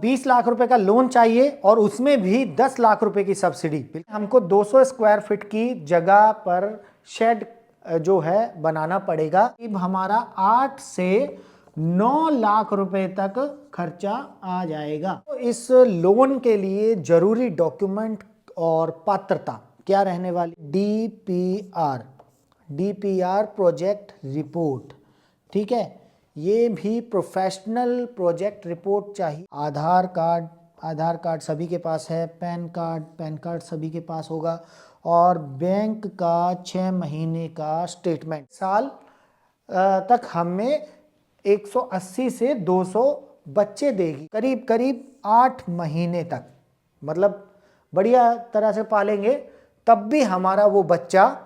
20 लाख रुपए का लोन चाहिए और उसमें भी 10 लाख रुपए की सब्सिडी। हमको 200 स्क्वायर फीट की जगह पर शेड जो है बनाना पड़ेगा। हमारा 8 से 9 लाख रुपए तक खर्चा आ जाएगा। तो इस लोन के लिए जरूरी डॉक्यूमेंट और पात्रता क्या रहने वाली? डीपीआर प्रोजेक्ट रिपोर्ट, ठीक है। ये भी प्रोफेशनल प्रोजेक्ट रिपोर्ट चाहिए। आधार कार्ड सभी के पास है। पैन कार्ड सभी के पास होगा। और बैंक का 6 महीने का स्टेटमेंट। साल तक हमें 180 से 200 बच्चे देगी, करीब करीब 8 महीने तक। मतलब बढ़िया तरह से पालेंगे तब भी हमारा वो बच्चा,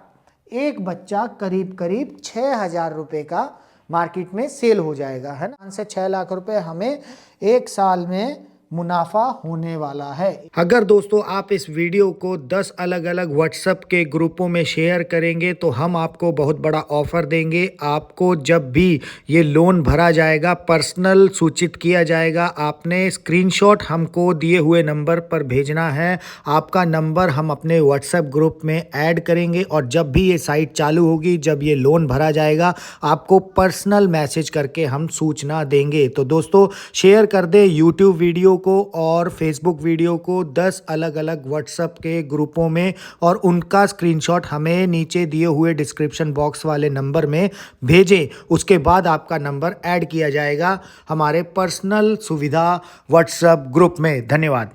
एक बच्चा करीब करीब 6,000 रुपये का मार्केट में सेल हो जाएगा, है ना। 5 से 6 लाख रुपए हमें एक साल में मुनाफा होने वाला है। अगर दोस्तों आप इस वीडियो को 10 अलग अलग व्हाट्सएप के ग्रुपों में शेयर करेंगे तो हम आपको बहुत बड़ा ऑफर देंगे। आपको जब भी ये लोन भरा जाएगा पर्सनल सूचित किया जाएगा। आपने स्क्रीनशॉट हमको दिए हुए नंबर पर भेजना है। आपका नंबर हम अपने व्हाट्सएप ग्रुप में ऐड करेंगे और जब भी ये साइट चालू होगी, जब ये लोन भरा जाएगा, आपको पर्सनल मैसेज करके हम सूचना देंगे। तो दोस्तों शेयर कर दे यूट्यूब वीडियो को और फेसबुक वीडियो को 10 अलग अलग व्हाट्सएप के ग्रुपों में, और उनका स्क्रीनशॉट हमें नीचे दिए हुए डिस्क्रिप्शन बॉक्स वाले नंबर में भेजें। उसके बाद आपका नंबर ऐड किया जाएगा हमारे पर्सनल सुविधा व्हाट्सएप ग्रुप में। धन्यवाद।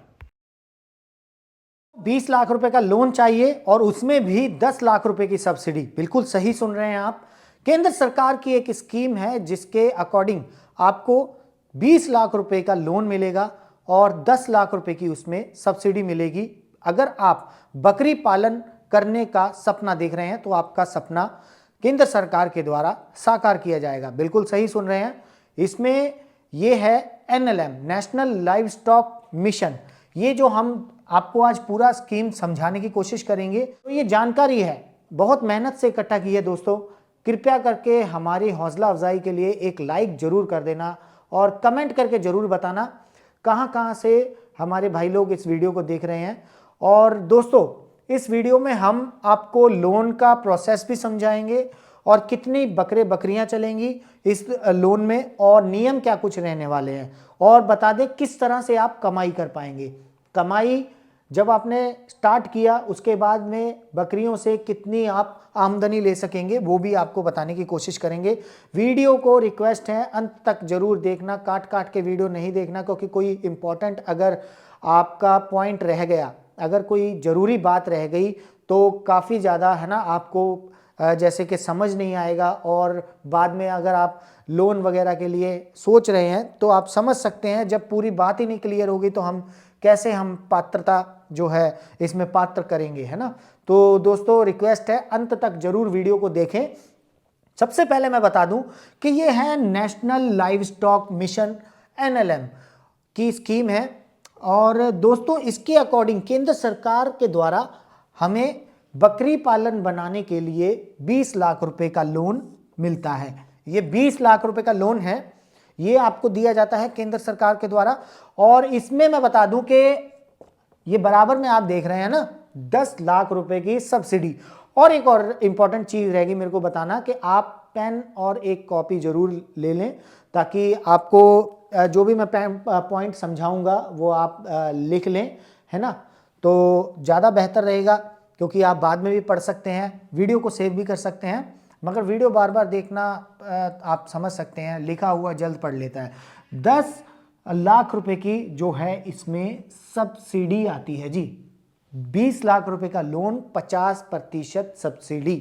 20 लाख रुपए का लोन चाहिए और उसमें भी 10 लाख रुपए की सब्सिडी। बिल्कुल सही सुन रहे हैं आप। केंद्र सरकार की एक स्कीम है जिसके अकॉर्डिंग आपको 20 लाख रुपए का लोन मिलेगा और 10 लाख रुपए की उसमें सब्सिडी मिलेगी। अगर आप बकरी पालन करने का सपना देख रहे हैं तो आपका सपना केंद्र सरकार के द्वारा साकार किया जाएगा। बिल्कुल सही सुन रहे हैं। इसमें यह है NLM, national live stock mission. ये जो हम आपको आज पूरा स्कीम समझाने की कोशिश करेंगे, तो ये जानकारी है बहुत मेहनत से इकट्ठा की है। दोस्तों कृपया करके हमारी हौसला अफजाई के लिए एक लाइक जरूर कर देना और कमेंट करके जरूर बताना कहां से हमारे भाई लोग इस वीडियो को देख रहे हैं। और दोस्तों इस वीडियो में हम आपको लोन का प्रोसेस भी समझाएंगे और कितनी बकरियां चलेंगी इस लोन में और नियम क्या कुछ रहने वाले हैं, और बता दें किस तरह से आप कमाई कर पाएंगे। कमाई जब आपने स्टार्ट किया उसके बाद में बकरियों से कितनी आप आमदनी ले सकेंगे वो भी आपको बताने की कोशिश करेंगे। वीडियो को रिक्वेस्ट है अंत तक जरूर देखना, काट के वीडियो नहीं देखना, क्योंकि कोई इंपॉर्टेंट अगर आपका पॉइंट रह गया, अगर कोई ज़रूरी बात रह गई तो काफ़ी ज़्यादा है ना आपको जैसे कि समझ नहीं आएगा, और बाद में अगर आप लोन वगैरह के लिए सोच रहे हैं तो आप समझ सकते हैं जब पूरी बात ही नहीं क्लियर होगी तो हम कैसे पात्रता जो है इसमें पात्र करेंगे, है ना। तो दोस्तों रिक्वेस्ट है अंत तक जरूर वीडियो को देखें। सबसे पहले मैं बता दूं कि ये है national live stock mission NLM की स्कीम है, और दोस्तों इसके अकॉर्डिंग केंद्र सरकार के द्वारा हमें बकरी पालन बनाने के लिए 20 लाख रुपए का लोन मिलता है। ये 20 लाख रुपए का लोन है, ये आपको दिया जाता है केंद्र सरकार के द्वारा। और इसमें मैं बता दूं कि ये बराबर में आप देख रहे हैं ना 10 लाख रुपए की सब्सिडी। और एक और इंपॉर्टेंट चीज रहेगी मेरे को बताना कि आप पेन और एक कॉपी जरूर ले लें, ताकि आपको जो भी मैं पॉइंट समझाऊंगा वो आप लिख लें, है ना। तो ज़्यादा बेहतर रहेगा, क्योंकि आप बाद में भी पढ़ सकते हैं, वीडियो को सेव भी कर सकते हैं, मगर वीडियो बार बार देखना आप समझ सकते हैं, लिखा हुआ जल्द पढ़ लेता है। 10 लाख रुपए की जो है इसमें सब्सिडी आती है जी। 20 लाख रुपए का लोन, 50% सब्सिडी।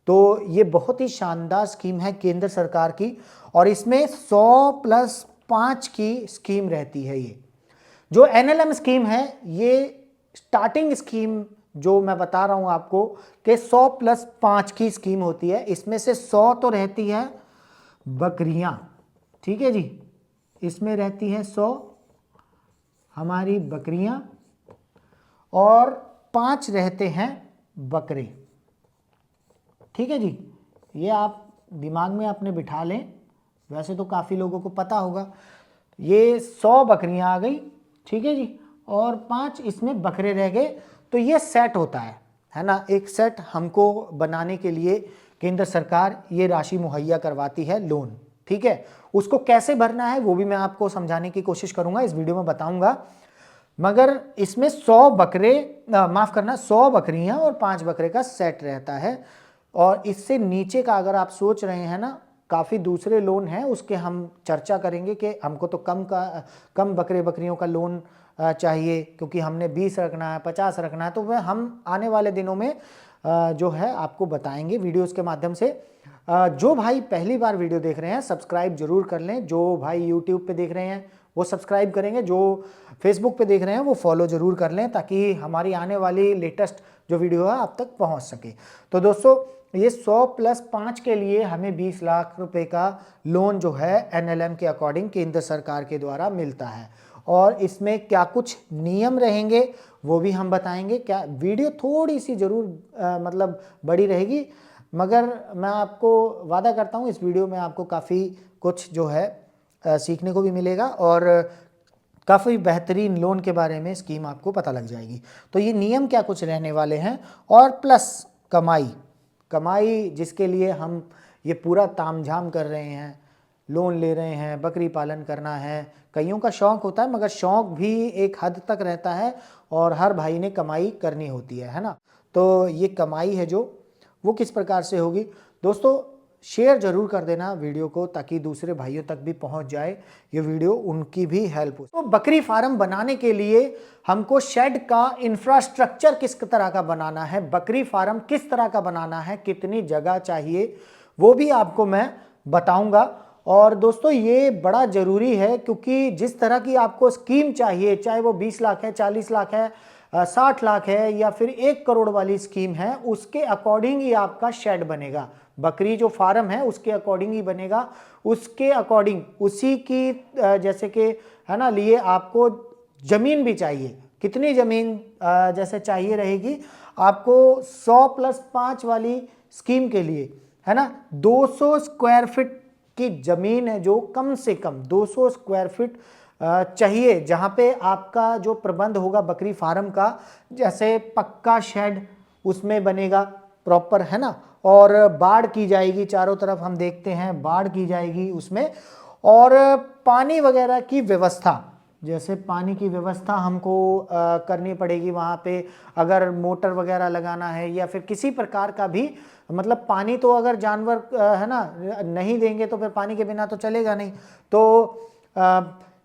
तो ये बहुत ही शानदार स्कीम है केंद्र सरकार की, और इसमें 100+5 की स्कीम रहती है। ये जो NLM स्कीम है ये स्टार्टिंग स्कीम जो मैं बता रहा हूं आपको कि 100+5 की स्कीम होती है। इसमें से 100 तो रहती है बकरियां, ठीक है जी, इसमें रहती हैं 100 हमारी बकरियां और 5 रहते हैं बकरे, ठीक है जी। ये आप दिमाग में अपने बिठा लें, वैसे तो काफ़ी लोगों को पता होगा। ये 100 बकरियां आ गई, ठीक है जी, और 5 इसमें बकरे रह गए, तो ये सेट होता है ना। एक सेट हमको बनाने के लिए केंद्र सरकार ये राशि मुहैया करवाती है, लोन, ठीक है। उसको कैसे भरना है वो भी मैं आपको समझाने की कोशिश करूंगा, इस वीडियो में बताऊंगा। मगर इसमें 100 बकरे, माफ करना, 100 बकरियां और 5 बकरे का सेट रहता है। और इससे नीचे का अगर आप सोच रहे हैं ना, काफ़ी दूसरे लोन हैं, उसके हम चर्चा करेंगे कि हमको तो कम बकरे बकरियों का लोन चाहिए, क्योंकि हमने 20 रखना है, 50 रखना है, तो वह हम आने वाले दिनों में जो है आपको बताएंगे वीडियोस के माध्यम से। जो भाई पहली बार वीडियो देख रहे हैं सब्सक्राइब जरूर कर लें, जो भाई यूट्यूब पे देख रहे हैं वो सब्सक्राइब करेंगे, जो फेसबुक पे देख रहे हैं वो फॉलो जरूर कर लें, ताकि हमारी आने वाली लेटेस्ट जो वीडियो है आप तक पहुंच सके। तो दोस्तों, ये 100 + 5 के लिए हमें 20 लाख रुपए का लोन जो है एनएलएम के अकॉर्डिंग केंद्र सरकार के द्वारा मिलता है। और इसमें क्या कुछ नियम रहेंगे वो भी हम बताएंगे। क्या वीडियो थोड़ी सी जरूर मतलब बड़ी रहेगी, मगर मैं आपको वादा करता हूँ इस वीडियो में आपको काफ़ी कुछ जो है सीखने को भी मिलेगा, और काफ़ी बेहतरीन लोन के बारे में स्कीम आपको पता लग जाएगी। तो ये नियम क्या कुछ रहने वाले हैं, और प्लस कमाई जिसके लिए हम ये पूरा तामझाम कर रहे हैं, लोन ले रहे हैं, बकरी पालन करना है। कईयों का शौक होता है, मगर शौक भी एक हद तक रहता है, और हर भाई ने कमाई करनी होती है ना। तो ये कमाई है जो वो किस प्रकार से होगी, दोस्तों शेयर जरूर कर देना वीडियो को, ताकि दूसरे भाइयों तक भी पहुंच जाए ये वीडियो, उनकी भी हेल्प हो। तो बकरी फार्म बनाने के लिए हमको शेड का इंफ्रास्ट्रक्चर किस तरह का बनाना है, बकरी फार्म किस तरह का बनाना है, कितनी जगह चाहिए, वो भी आपको मैं बताऊंगा। और दोस्तों ये बड़ा जरूरी है, क्योंकि जिस तरह की आपको स्कीम चाहिए, चाहे वो 20 लाख है, 40 लाख है, 60 लाख है, या फिर 1 करोड़ वाली स्कीम है, उसके अकॉर्डिंग ही आपका शेड बनेगा। बकरी जो फार्म है उसके अकॉर्डिंग ही बनेगा, उसके अकॉर्डिंग उसी की जैसे कि है ना लिए आपको जमीन भी चाहिए। कितनी जमीन जैसे चाहिए रहेगी आपको 100 + 5 वाली स्कीम के लिए, है ना, 200 स्क्वायर फीट की जमीन है, जो कम से कम 200 स्क्वायर फीट चाहिए, जहां पे आपका जो प्रबंध होगा बकरी फार्म का, जैसे पक्का शेड उसमें बनेगा प्रॉपर, है ना, और बाड़ की जाएगी चारों तरफ, हम देखते हैं बाड़ की जाएगी उसमें, और पानी वगैरह की व्यवस्था, जैसे पानी की व्यवस्था हमको करनी पड़ेगी वहाँ पे, अगर मोटर वगैरह लगाना है या फिर किसी प्रकार का भी, मतलब पानी तो अगर जानवर है ना नहीं देंगे तो फिर पानी के बिना तो चलेगा नहीं। तो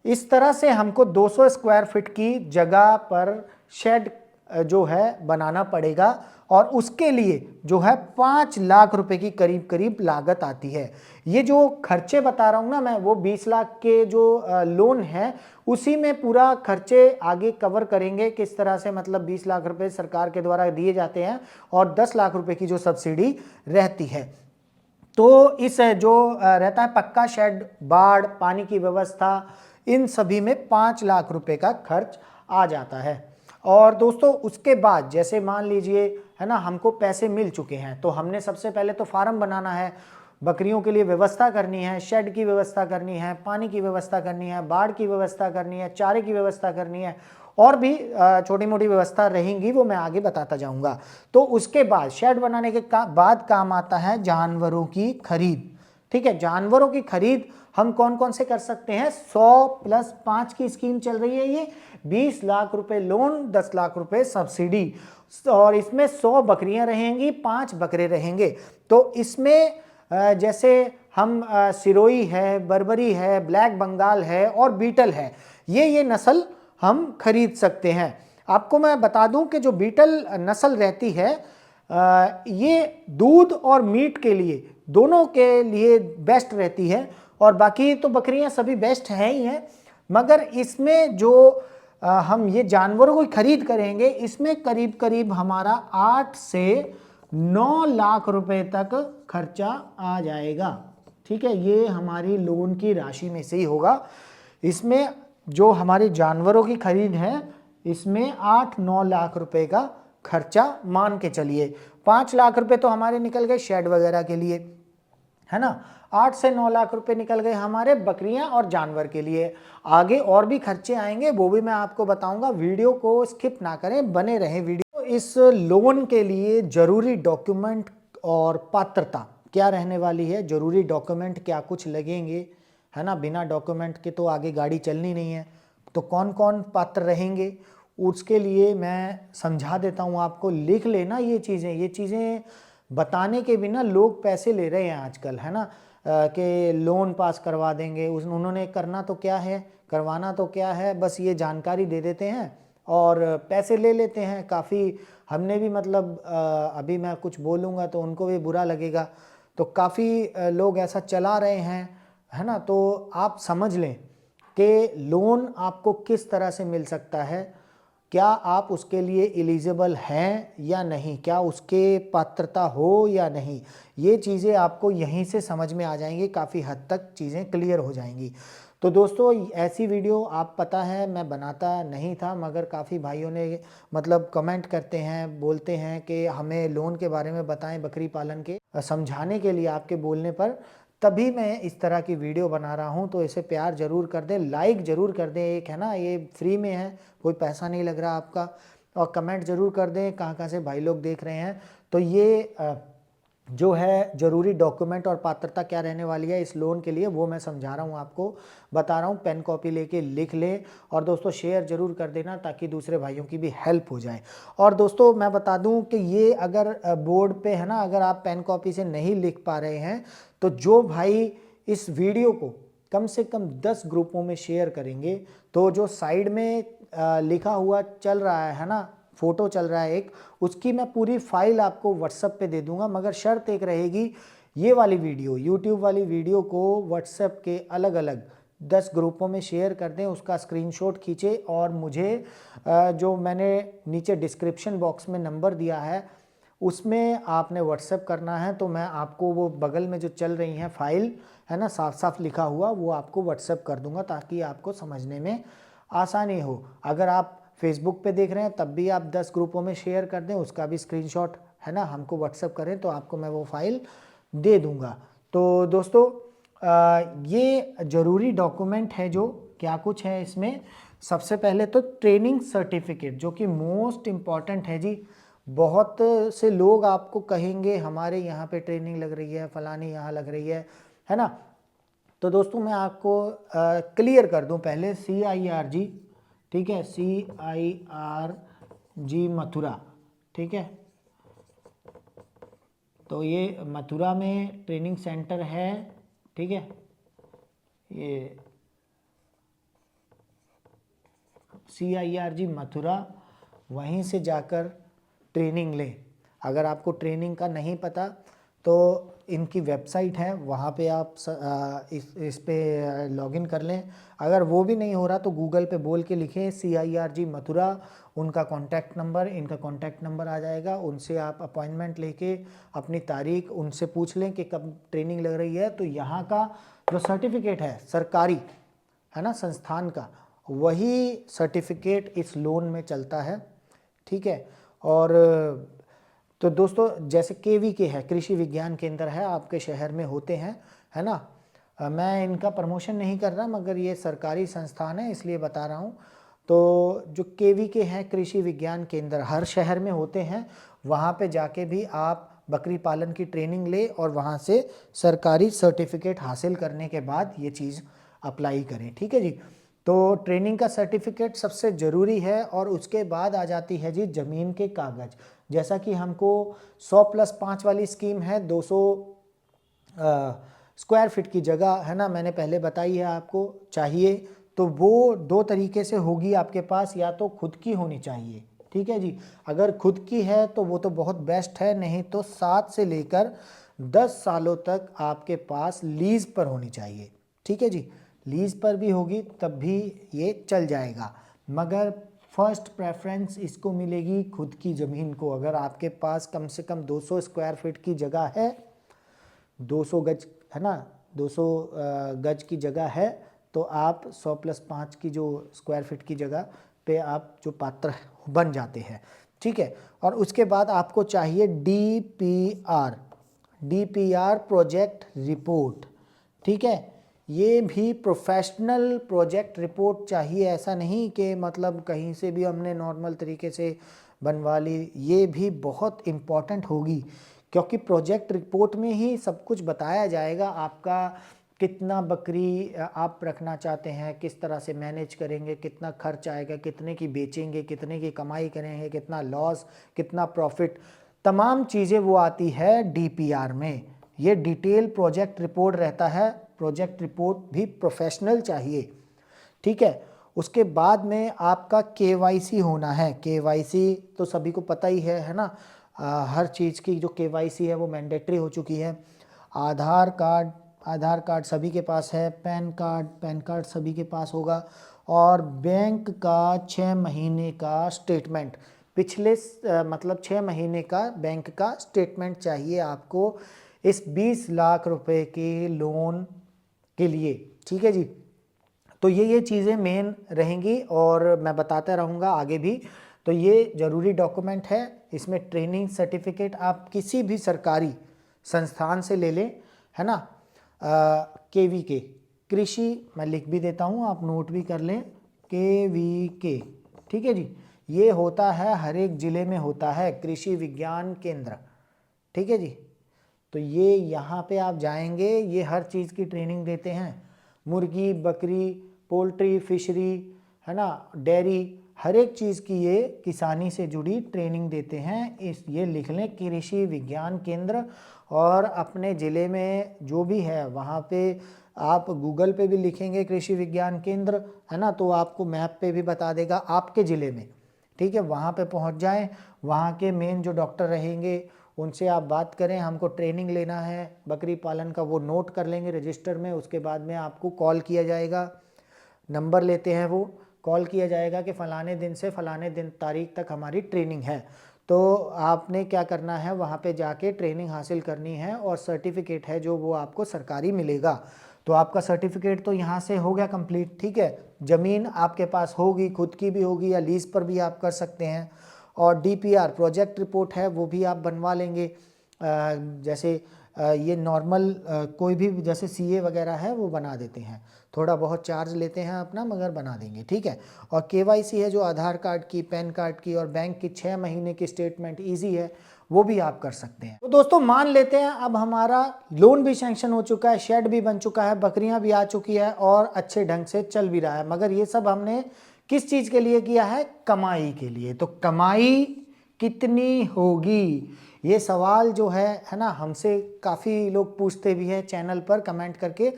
इस तरह से हमको 200 स्क्वायर फीट की जगह पर शेड जो है बनाना पड़ेगा, और उसके लिए जो है 5 लाख रुपए की करीब करीब लागत आती है। ये जो खर्चे बता रहा हूँ ना मैं, वो 20 लाख के जो लोन है उसी में पूरा खर्चे आगे कवर करेंगे, किस तरह से, मतलब 20 लाख रुपए सरकार के द्वारा दिए जाते हैं, और 10 लाख रुपए की जो सब्सिडी रहती है। तो इस जो रहता है पक्का शेड, बाड़, पानी की व्यवस्था, इन सभी में 5 लाख रुपए का खर्च आ जाता है। और दोस्तों उसके बाद जैसे मान लीजिए, है ना, हमको पैसे मिल चुके हैं, तो हमने सबसे पहले तो फार्म बनाना है, बकरियों के लिए व्यवस्था करनी है, शेड की व्यवस्था करनी है, पानी की व्यवस्था करनी है, बाड़ की व्यवस्था करनी है, चारे की व्यवस्था करनी है, और भी छोटी मोटी व्यवस्था रहेंगी, वो मैं आगे बताता जाऊंगा। तो उसके बाद शेड बनाने के बाद काम आता है जानवरों की खरीद। ठीक है, जानवरों की खरीद हम कौन कौन से कर सकते हैं। 100 + 5 की स्कीम चल रही है, ये 20 लाख रुपए लोन, 10 लाख रुपए सब्सिडी, और इसमें 100 बकरियां रहेंगी, 5 बकरे रहेंगे। तो इसमें जैसे हम सिरोही है, बर्बरी है, ब्लैक बंगाल है और बीटल है, ये नस्ल हम खरीद सकते हैं। आपको मैं बता दूं कि जो बीटल नस्ल रहती है ये दूध और मीट के लिए, दोनों के लिए बेस्ट रहती है, और बाकी तो बकरियां सभी बेस्ट हैं ही हैं, मगर इसमें जो हम ये जानवरों की खरीद करेंगे, इसमें करीब करीब हमारा 8 से 9 लाख रुपए तक खर्चा आ जाएगा। ठीक है, ये हमारी लोन की राशि में से ही होगा। इसमें जो हमारे जानवरों की खरीद है, इसमें 8-9 लाख रुपए का खर्चा मान के चलिए। 5 लाख रुपए तो हमारे निकल गए शेड वगैरह के लिए, है ना। 8 से 9 लाख रुपए निकल गए हमारे बकरियां और जानवर के लिए। आगे और भी खर्चे आएंगे, वो भी मैं आपको बताऊंगा। वीडियो को स्किप ना करें, बने रहें वीडियो। इस लोन के लिए जरूरी डॉक्यूमेंट और पात्रता क्या रहने वाली है, जरूरी डॉक्यूमेंट क्या कुछ लगेंगे, है ना। बिना डॉक्यूमेंट के तो आगे गाड़ी चलनी नहीं है। तो कौन कौन पात्र रहेंगे उसके लिए मैं समझा देता हूँ आपको। लिख लेना ये चीज़ें बताने के बिना लोग पैसे ले रहे हैं आजकल, है ना। कि लोन पास करवा देंगे, उन्होंने करना तो क्या है, करवाना तो क्या है, बस ये जानकारी दे देते हैं और पैसे ले लेते हैं। काफ़ी हमने भी मतलब अभी मैं कुछ बोलूँगा तो उनको भी बुरा लगेगा, तो काफ़ी लोग ऐसा चला रहे हैं, है ना। तो आप समझ लें कि लोन आपको किस तरह से मिल सकता है, क्या आप उसके लिए एलिजिबल हैं या नहीं, क्या उसके पात्रता हो या नहीं, ये चीज़ें आपको यहीं से समझ में आ जाएंगी, काफ़ी हद तक चीज़ें क्लियर हो जाएंगी। तो दोस्तों ऐसी वीडियो आप पता है मैं बनाता नहीं था, मगर काफ़ी भाइयों ने मतलब कमेंट करते हैं, बोलते हैं कि हमें लोन के बारे में बताएं बकरी पालन के, समझाने के लिए आपके बोलने पर तभी मैं इस तरह की वीडियो बना रहा हूं। तो इसे प्यार जरूर कर दें, लाइक जरूर कर दें, एक है ना, ये फ्री में है, कोई पैसा नहीं लग रहा आपका। और कमेंट जरूर कर दें कहाँ कहाँ से भाई लोग देख रहे हैं। तो ये जो है जरूरी डॉक्यूमेंट और पात्रता क्या रहने वाली है इस लोन के लिए, वो मैं समझा रहा हूँ आपको, बता रहा हूँ। पेन कॉपी लेके लिख लें और दोस्तों शेयर जरूर कर देना ताकि दूसरे भाइयों की भी हेल्प हो जाए। और दोस्तों मैं बता दूं कि ये अगर बोर्ड पे है ना, अगर आप पेन कॉपी से नहीं लिख पा रहे हैं तो जो भाई इस वीडियो को कम से कम 10 ग्रुपों में शेयर करेंगे, तो जो साइड में लिखा हुआ चल रहा है ना, फोटो चल रहा है एक, उसकी मैं पूरी फाइल आपको व्हाट्सएप पे दे दूंगा। मगर शर्त एक रहेगी, ये वाली वीडियो, यूट्यूब वाली वीडियो को व्हाट्सएप के अलग अलग 10 ग्रुपों में शेयर कर दें, उसका स्क्रीनशॉट खींचे और मुझे जो मैंने नीचे डिस्क्रिप्शन बॉक्स में नंबर दिया है उसमें आपने व्हाट्सएप करना है। तो मैं आपको वो बगल में जो चल रही हैं फाइल है ना, साफ साफ लिखा हुआ, वो आपको व्हाट्सएप कर दूंगा ताकि आपको समझने में आसानी हो। अगर आप फेसबुक पे देख रहे हैं तब भी आप 10 ग्रुपों में शेयर कर दें, उसका भी स्क्रीनशॉट है ना हमको व्हाट्सएप करें तो आपको मैं वो फाइल दे दूंगा। तो दोस्तों ये जरूरी डॉक्यूमेंट है जो क्या कुछ है इसमें। सबसे पहले तो ट्रेनिंग सर्टिफिकेट जो कि मोस्ट इम्पॉर्टेंट है जी। बहुत से लोग आपको कहेंगे हमारे यहाँ पे ट्रेनिंग लग रही है, फलानी यहाँ लग रही है ना। तो दोस्तों मैं आपको क्लियर कर दूं पहले, CIRG, ठीक है, CIRG मथुरा, ठीक है। तो ये मथुरा में ट्रेनिंग सेंटर है, ठीक है। ये CIRG मथुरा, वहीं से जाकर ट्रेनिंग लें। अगर आपको ट्रेनिंग का नहीं पता तो इनकी वेबसाइट है, वहाँ पे आप इस पे लॉगिन कर लें। अगर वो भी नहीं हो रहा तो गूगल पे बोल के लिखें CIRG मथुरा, उनका कॉन्टैक्ट नंबर, इनका कॉन्टैक्ट नंबर आ जाएगा, उनसे आप अपॉइंटमेंट लेके अपनी तारीख उनसे पूछ लें कि कब ट्रेनिंग लग रही है। तो यहाँ का जो सर्टिफिकेट है सरकारी, है ना, संस्थान का, वही सर्टिफिकेट इस लोन में चलता है, ठीक है। और तो दोस्तों जैसे KVK है, कृषि विज्ञान केंद्र है, आपके शहर में होते हैं, है ना। मैं इनका प्रमोशन नहीं कर रहा मगर ये सरकारी संस्थान है इसलिए बता रहा हूँ। तो जो KVK है, कृषि विज्ञान केंद्र, हर शहर में होते हैं, वहाँ पे जाके भी आप बकरी पालन की ट्रेनिंग ले और वहाँ से सरकारी सर्टिफिकेट हासिल करने के बाद ये चीज़ अप्लाई करें, ठीक है जी। तो ट्रेनिंग का सर्टिफिकेट सबसे ज़रूरी है और उसके बाद आ जाती है जी ज़मीन के कागज़। जैसा कि हमको 100+5 वाली स्कीम है, 200 स्क्वायर फीट की जगह, है ना, मैंने पहले बताई है आपको चाहिए। तो वो दो तरीके से होगी आपके पास, या तो खुद की होनी चाहिए, ठीक है जी। अगर खुद की है तो वो तो बहुत बेस्ट है, नहीं तो 7 से लेकर 10 सालों तक आपके पास लीज पर होनी चाहिए, ठीक है जी। लीज पर भी होगी तब भी ये चल जाएगा, मगर फर्स्ट प्रेफरेंस इसको मिलेगी खुद की ज़मीन को। अगर आपके पास कम से कम 200 स्क्वायर फीट की जगह है, 200 गज, है ना, 200 गज की जगह है, तो आप 100+5 की जो स्क्वायर फीट की जगह पे आप जो पात्र बन जाते हैं, ठीक है। और उसके बाद आपको चाहिए DPR, DPR प्रोजेक्ट रिपोर्ट, ठीक है। ये भी प्रोफेशनल प्रोजेक्ट रिपोर्ट चाहिए, ऐसा नहीं कि मतलब कहीं से भी हमने नॉर्मल तरीके से बनवा ली। ये भी बहुत इम्पॉर्टेंट होगी, क्योंकि प्रोजेक्ट रिपोर्ट में ही सब कुछ बताया जाएगा। आपका कितना बकरी आप रखना चाहते हैं, किस तरह से मैनेज करेंगे, कितना खर्च आएगा, कितने की बेचेंगे, कितने की कमाई करेंगे, कितना लॉस, कितना प्रॉफिट, तमाम चीज़ें वो आती है DPR में। ये डिटेल प्रोजेक्ट रिपोर्ट रहता है। प्रोजेक्ट रिपोर्ट भी प्रोफेशनल चाहिए, ठीक है। उसके बाद में आपका KYC होना है। KYC तो सभी को पता ही है ना। हर चीज़ की जो KYC है वो मैंडेटरी हो चुकी है। आधार कार्ड सभी के पास है। पैन कार्ड सभी के पास होगा। और बैंक का 6 महीने का स्टेटमेंट, पिछले मतलब 6 महीने का बैंक का स्टेटमेंट चाहिए आपको इस 20 लाख रुपए के लोन के लिए, ठीक है जी। तो ये चीज़ें मेन रहेंगी और मैं बताता रहूँगा आगे भी। तो ये ज़रूरी डॉक्यूमेंट है। इसमें ट्रेनिंग सर्टिफिकेट आप किसी भी सरकारी संस्थान से ले लें, है ना। KVK कृषि, मैं लिख भी देता हूँ, आप नोट भी कर लें, KVK, ठीक है जी। ये होता है हर एक ज़िले में होता है, कृषि विज्ञान केंद्र, ठीक है जी। तो ये यहाँ पे आप जाएंगे, ये हर चीज़ की ट्रेनिंग देते हैं। मुर्गी, बकरी, पोल्ट्री, फिशरी, है ना, डेयरी, हर एक चीज़ की ये किसानी से जुड़ी ट्रेनिंग देते हैं। ये लिख लें, कृषि विज्ञान केंद्र। और अपने ज़िले में जो भी है वहाँ पे आप गूगल पे भी लिखेंगे कृषि विज्ञान केंद्र, है ना, तो आपको मैप पे भी बता देगा आपके ज़िले में, ठीक है। वहाँ पे पहुँच जाएं, वहाँ के मेन जो डॉक्टर रहेंगे उनसे आप बात करें, हमको ट्रेनिंग लेना है बकरी पालन का, वो नोट कर लेंगे रजिस्टर में। उसके बाद में आपको कॉल किया जाएगा, नंबर लेते हैं वो, कॉल किया जाएगा कि फ़लाने दिन से फ़लाने दिन तारीख तक हमारी ट्रेनिंग है। तो आपने क्या करना है, वहाँ पे जाके ट्रेनिंग हासिल करनी है और सर्टिफिकेट है जो वो आपको सरकारी मिलेगा। तो आपका सर्टिफिकेट तो यहाँ से हो गया कंप्लीट, ठीक है। ज़मीन आपके पास होगी, खुद की भी होगी या लीज़ पर भी आप कर सकते हैं। और DPR प्रोजेक्ट रिपोर्ट है वो भी आप बनवा लेंगे। जैसे ये नॉर्मल कोई भी जैसे CA वगैरह है वो बना देते हैं, थोड़ा बहुत चार्ज लेते हैं अपना, मगर बना देंगे, ठीक है। और KYC है जो आधार कार्ड की, पैन कार्ड की और बैंक की 6 महीने की स्टेटमेंट ईजी है, वो भी आप कर सकते हैं। तो दोस्तों मान लेते हैं अब हमारा लोन भी सैंक्शन हो चुका है, शेड भी बन चुका है, बकरियां भी आ चुकी है और अच्छे ढंग से चल भी रहा है। मगर ये सब हमने किस चीज़ के लिए किया है? कमाई के लिए। तो कमाई कितनी होगी, ये सवाल जो है ना, हमसे काफ़ी लोग पूछते भी हैं चैनल पर कमेंट करके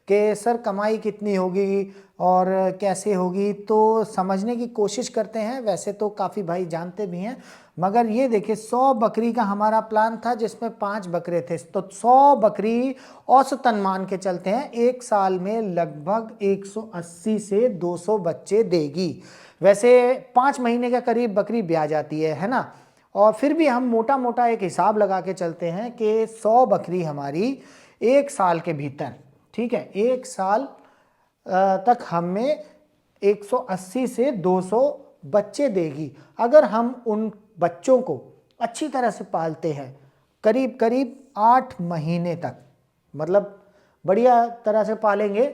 कि सर कमाई कितनी होगी और कैसे होगी। तो समझने की कोशिश करते हैं। वैसे तो काफ़ी भाई जानते भी हैं, मगर ये देखिए 100 बकरी का हमारा प्लान था जिसमें 5 बकरे थे। तो 100 बकरी औसतन मान के चलते हैं एक साल में लगभग 180 से 200 बच्चे देगी। वैसे 5 महीने के करीब बकरी ब्याह जाती है ना। और फिर भी हम मोटा मोटा एक हिसाब लगा के चलते हैं कि 100 बकरी हमारी एक साल के भीतर, ठीक है, एक साल तक हमें 180 से 200 बच्चे देगी। अगर हम उन बच्चों को अच्छी तरह से पालते हैं करीब करीब 8 महीने तक, मतलब बढ़िया तरह से पालेंगे,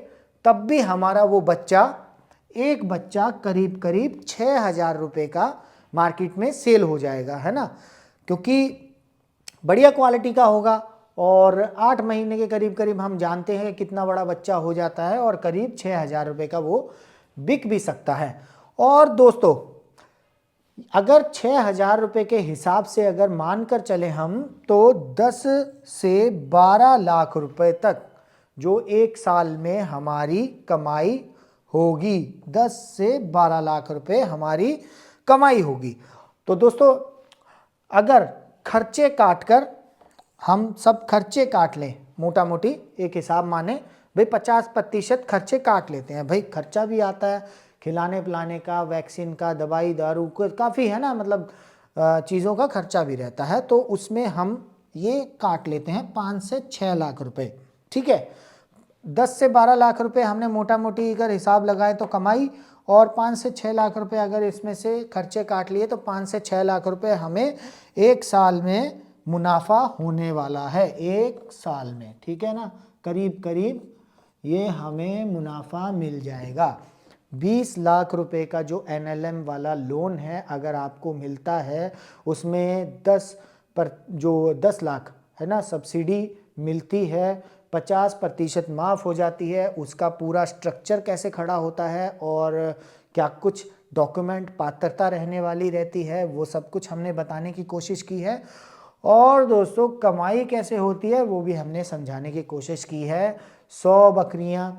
तब भी हमारा वो बच्चा, एक बच्चा करीब करीब 6,000 रुपये का मार्केट में सेल हो जाएगा, है ना, क्योंकि बढ़िया क्वालिटी का होगा। और 8 महीने के करीब करीब हम जानते हैं कितना बड़ा बच्चा हो जाता है और करीब 6,000 रुपये का वो बिक भी सकता है। और दोस्तों अगर 6,000 रुपये के हिसाब से अगर मानकर चले हम, तो 10 से 12 लाख रुपए तक जो एक साल में हमारी कमाई होगी, 10 से 12 लाख रुपए हमारी कमाई होगी। तो दोस्तों अगर खर्चे काटकर हम सब खर्चे काट लें, मोटा मोटी एक हिसाब माने भाई 50% खर्चे काट लेते हैं। भाई खर्चा भी आता है खिलाने पिलाने का, वैक्सीन का, दवाई दारू को, काफ़ी है ना, मतलब चीज़ों का खर्चा भी रहता है। तो उसमें हम ये काट लेते हैं 5 से 6 लाख रुपए, ठीक है। 10 से 12 लाख रुपए हमने मोटा मोटी अगर हिसाब लगाए तो कमाई, और 5 से 6 लाख रुपए अगर इसमें से खर्चे काट लिए तो 5 से 6 लाख रुपए हमें एक साल में मुनाफा होने वाला है 1 साल में, ठीक है ना। करीब करीब ये हमें मुनाफा मिल जाएगा। 20 लाख रुपए का जो NLM वाला लोन है अगर आपको मिलता है, उसमें 10 लाख है ना सब्सिडी मिलती है, 50% माफ़ हो जाती है। उसका पूरा स्ट्रक्चर कैसे खड़ा होता है और क्या कुछ डॉक्यूमेंट पात्रता रहने वाली रहती है, वो सब कुछ हमने बताने की कोशिश की है। और दोस्तों कमाई कैसे होती है वो भी हमने समझाने की कोशिश की है। 100 बकरियां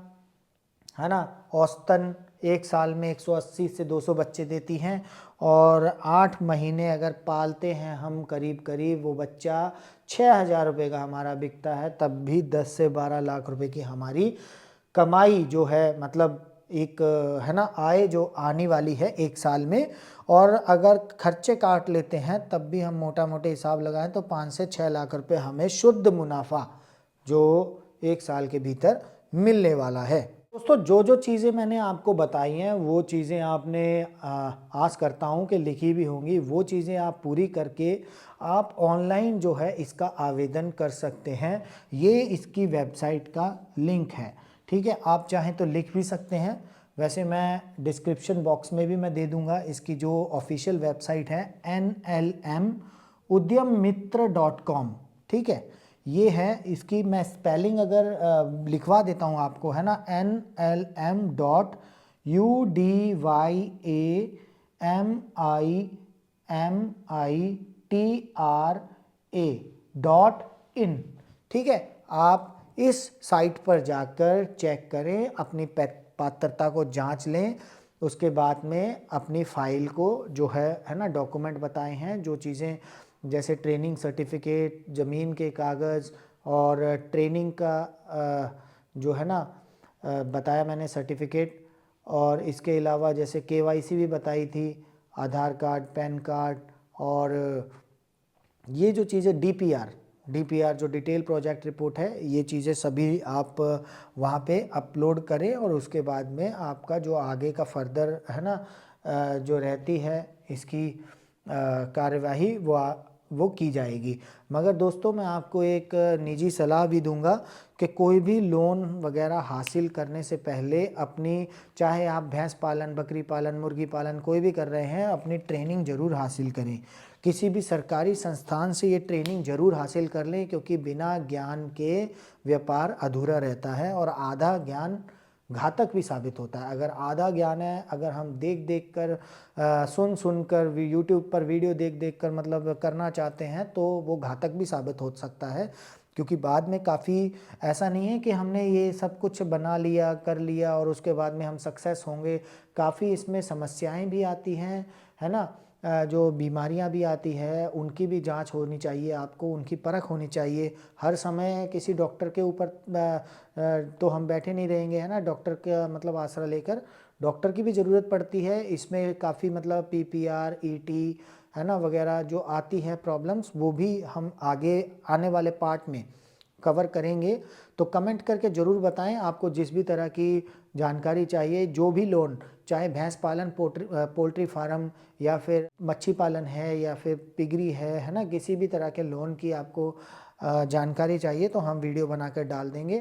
है ना औसतन 1 साल में 180 से 200 बच्चे देती हैं, और 8 महीने अगर पालते हैं हम करीब करीब वो बच्चा 6,000 रुपये का हमारा बिकता है, तब भी 10 से 12 लाख रुपए की हमारी कमाई जो है, मतलब एक है ना आय जो आने वाली है 1 साल में। और अगर खर्चे काट लेते हैं तब भी हम मोटा मोटे हिसाब लगाएं तो 5 से 6 लाख रुपए हमें शुद्ध मुनाफा जो 1 साल के भीतर मिलने वाला है। दोस्तों जो जो चीज़ें मैंने आपको बताई हैं वो चीज़ें आपने आस करता हूँ कि लिखी भी होंगी, वो चीज़ें आप पूरी करके आप ऑनलाइन जो है इसका आवेदन कर सकते हैं। ये इसकी वेबसाइट का लिंक है, ठीक है। आप चाहें तो लिख भी सकते हैं, वैसे मैं डिस्क्रिप्शन बॉक्स में भी मैं दे दूंगा इसकी जो ऑफिशियल वेबसाइट है nlmudyammitr.com, ठीक है। ये है इसकी, मैं स्पेलिंग अगर लिखवा देता हूँ आपको, है ना nlm.udyammitr.in, ठीक है। आप इस साइट पर जाकर चेक करें, अपनी पात्रता को जांच लें, उसके बाद में अपनी फाइल को जो है ना डॉक्यूमेंट बताए हैं जो चीज़ें जैसे ट्रेनिंग सर्टिफिकेट, ज़मीन के कागज़ और ट्रेनिंग का जो है ना बताया मैंने सर्टिफिकेट, और इसके अलावा जैसे KYC भी बताई थी, आधार कार्ड, पैन कार्ड, और ये जो चीज़ें DPR जो डिटेल प्रोजेक्ट रिपोर्ट है, ये चीज़ें सभी आप वहाँ पे अपलोड करें, और उसके बाद में आपका जो आगे का फर्दर है ना जो रहती है इसकी कार्यवाही वो की जाएगी। मगर दोस्तों मैं आपको एक निजी सलाह भी दूंगा कि कोई भी लोन वगैरह हासिल करने से पहले अपनी, चाहे आप भैंस पालन, बकरी पालन, मुर्गी पालन कोई भी कर रहे हैं, अपनी ट्रेनिंग ज़रूर हासिल करें। किसी भी सरकारी संस्थान से ये ट्रेनिंग ज़रूर हासिल कर लें, क्योंकि बिना ज्ञान के व्यापार अधूरा रहता है और आधा ज्ञान घातक भी साबित होता है। अगर आधा ज्ञान है, अगर हम देख कर सुन कर यूट्यूब पर वीडियो देख कर मतलब करना चाहते हैं तो वो घातक भी साबित हो सकता है, क्योंकि बाद में काफ़ी ऐसा नहीं है कि हमने ये सब कुछ बना लिया, कर लिया और उसके बाद में हम सक्सेस होंगे। काफ़ी इसमें समस्याएं भी आती हैं, है ना, जो बीमारियां भी आती है उनकी भी जांच होनी चाहिए, आपको उनकी परख होनी चाहिए। हर समय किसी डॉक्टर के ऊपर तो हम बैठे नहीं रहेंगे, है ना, डॉक्टर का मतलब आसरा लेकर, डॉक्टर की भी ज़रूरत पड़ती है। इसमें काफ़ी मतलब PPR, ET है ना वगैरह जो आती है प्रॉब्लम्स, वो भी हम आगे आने वाले पार्ट में कवर करेंगे। तो कमेंट करके ज़रूर बताएं आपको जिस भी तरह की जानकारी चाहिए, जो भी लोन, चाहे भैंस पालन, पोल्ट्री फार्म, या फिर मच्छी पालन है, या फिर पिगरी है ना, किसी भी तरह के लोन की आपको जानकारी चाहिए तो हम वीडियो बनाकर डाल देंगे।